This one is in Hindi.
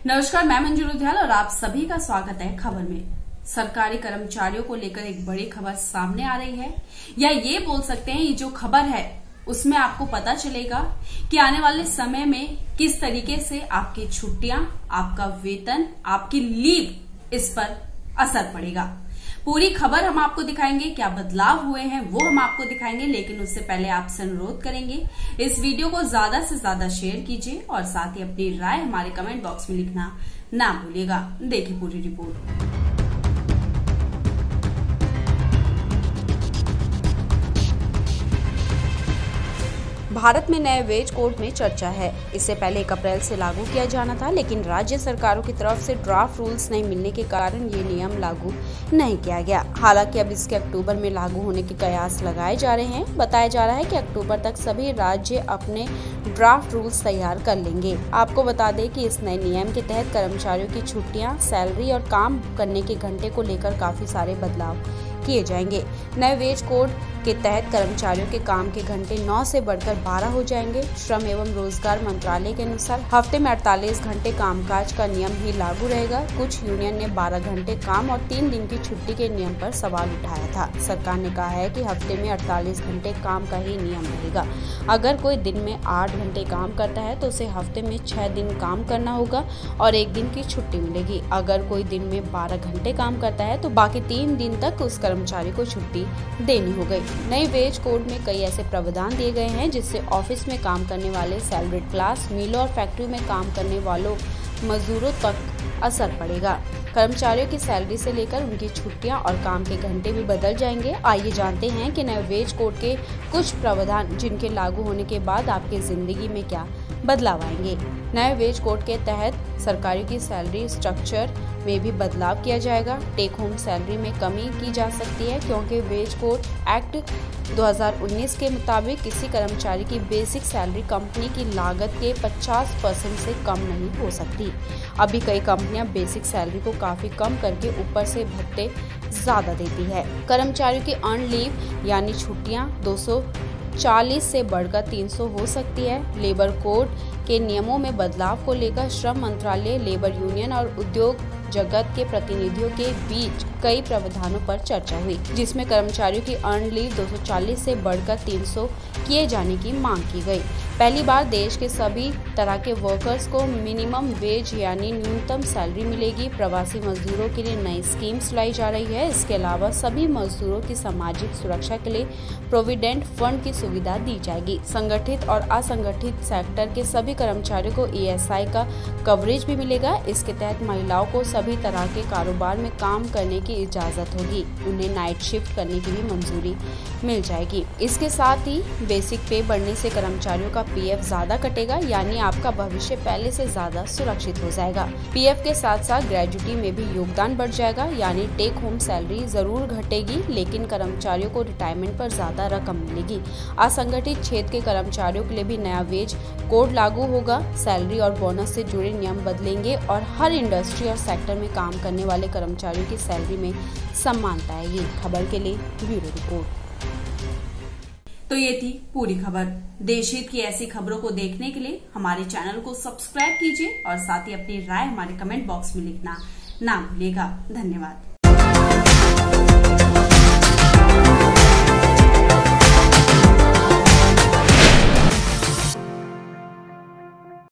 नमस्कार, मैं मंजू लुधियाल और आप सभी का स्वागत है खबर में। सरकारी कर्मचारियों को लेकर एक बड़ी खबर सामने आ रही है, या ये बोल सकते हैं ये जो खबर है उसमें आपको पता चलेगा कि आने वाले समय में किस तरीके से आपकी छुट्टियां, आपका वेतन, आपकी लीव इस पर असर पड़ेगा। पूरी खबर हम आपको दिखाएंगे, क्या बदलाव हुए हैं वो हम आपको दिखाएंगे, लेकिन उससे पहले आपसे अनुरोध करेंगे इस वीडियो को ज्यादा से ज्यादा शेयर कीजिए और साथ ही अपनी राय हमारे कमेंट बॉक्स में लिखना ना भूलिएगा। देखिए पूरी रिपोर्ट। भारत में नए वेज कोड में चर्चा है। इससे पहले 1 अप्रैल से लागू किया जाना था, लेकिन राज्य सरकारों की तरफ से ड्राफ्ट रूल्स नहीं मिलने के कारण ये नियम लागू नहीं किया गया। हालांकि अब इसके अक्टूबर में लागू होने के कयास लगाए जा रहे हैं। बताया जा रहा है कि अक्टूबर तक सभी राज्य अपने ड्राफ्ट रूल्स तैयार कर लेंगे। आपको बता दें कि इस नए नियम के तहत कर्मचारियों की छुट्टियां, सैलरी और काम करने के घंटे को लेकर काफी सारे बदलाव किए जाएंगे। नए वेज कोड के तहत कर्मचारियों के काम के घंटे 9 से बढ़कर 12 हो जाएंगे। श्रम एवं रोजगार मंत्रालय के अनुसार हफ्ते में 48 घंटे कामकाज का नियम ही लागू रहेगा। कुछ यूनियन ने 12 घंटे काम और 3 दिन की छुट्टी के नियम पर सवाल उठाया था। सरकार ने कहा है कि हफ्ते में 48 घंटे काम का ही नियम रहेगा। अगर कोई दिन में 8 घंटे काम करता है तो उसे हफ्ते में 6 दिन काम करना होगा और 1 दिन की छुट्टी मिलेगी। अगर कोई दिन में 12 घंटे काम करता है तो बाकी 3 दिन तक उस कर्मचारी को छुट्टी देनी हो गई। नए वेज कोड में कई ऐसे प्रावधान दिए गए हैं जिससे ऑफिस में काम करने वाले सैलरीड क्लास, मिलों और फैक्ट्री में काम करने वालों मजदूरों तक असर पड़ेगा। कर्मचारियों की सैलरी से लेकर उनकी छुट्टियां और काम के घंटे भी बदल जाएंगे। आइए जानते हैं कि नए वेज कोड के कुछ प्रावधान जिनके लागू होने के बाद आपकी जिंदगी में क्या बदलाव आएंगे। नए वेज कोड के तहत सरकारी की सैलरी स्ट्रक्चर में भी बदलाव किया जाएगा। टेक होम सैलरी में कमी की जा सकती है, क्योंकि वेज कोड एक्ट 2019 के मुताबिक किसी कर्मचारी की बेसिक सैलरी कंपनी की लागत के 50% से कम नहीं हो सकती। अभी कई कंपनियां बेसिक सैलरी को काफी कम करके ऊपर से भत्ते ज्यादा देती है। कर्मचारियों की अर्न लीव यानी छुट्टियां 240 से बढ़कर 300 हो सकती है। लेबर कोड के नियमों में बदलाव को लेकर श्रम मंत्रालय, लेबर यूनियन और उद्योग जगत के प्रतिनिधियों के बीच कई प्रावधानों पर चर्चा हुई, जिसमें कर्मचारियों की अर्न लीव 240 से बढ़कर 300 किए जाने की मांग की गई। पहली बार देश के सभी तरह के वर्कर्स को मिनिमम वेज यानी न्यूनतम सैलरी मिलेगी। प्रवासी मजदूरों के लिए नई स्कीम्स लाई जा रही है। इसके अलावा सभी मजदूरों की सामाजिक सुरक्षा के लिए प्रोविडेंट फंड की सुविधा दी जाएगी। संगठित और असंगठित सेक्टर के सभी कर्मचारियों को ESI का कवरेज भी मिलेगा। इसके तहत महिलाओं को सभी तरह के कारोबार में काम करने की इजाजत होगी। उन्हें नाइट शिफ्ट करने की भी मंजूरी मिल जाएगी। इसके साथ ही बेसिक पे बढ़ने से कर्मचारियों का PF ज्यादा कटेगा, यानी आपका भविष्य पहले से ज्यादा सुरक्षित हो जाएगा। PF के साथ साथ ग्रेजुटी में भी योगदान बढ़ जाएगा, यानी टेक होम सैलरी जरूर घटेगी, लेकिन कर्मचारियों को रिटायरमेंट पर ज्यादा रकम मिलेगी। असंगठित क्षेत्र के कर्मचारियों के लिए भी नया वेज कोड लागू होगा। सैलरी और बोनस से जुड़े नियम बदलेंगे और हर इंडस्ट्री और सेक्टर में काम करने वाले कर्मचारियों की सैलरी में समानता आएगी। खबर के लिए ब्यूरो रिपोर्ट। तो ये थी पूरी खबर। देश हित की ऐसी खबरों को देखने के लिए हमारे चैनल को सब्सक्राइब कीजिए और साथ ही अपनी राय हमारे कमेंट बॉक्स में लिखना ना भूलिएगा। धन्यवाद।